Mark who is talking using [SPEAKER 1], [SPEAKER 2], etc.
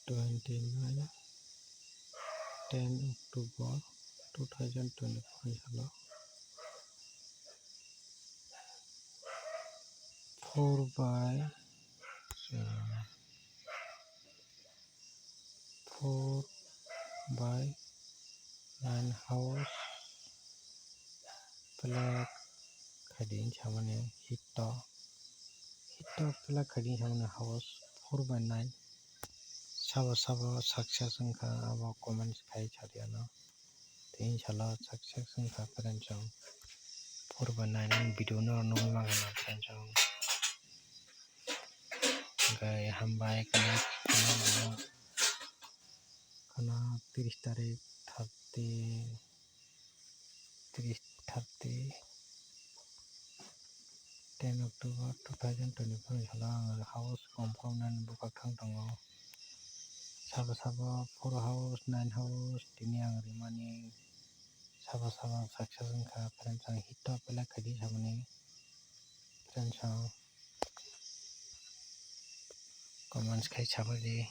[SPEAKER 1] 29 10 October 2024 সাল 4/9 house pelak khadin samane hito pelak khadin samane house 4/9 sabo success wngkha abo comments khai chariano tin salo success wngkha friendsong 4/9 video no nongmagana friendsong gai hambai kana 30 tarik 10 October 2024 salo ang house confirmnan bukakhang tongo sabo 4 house 9 house tini ang rimani sabo success wngkha friendsong hito pelak khadi samani friendsong comments khai sabadi.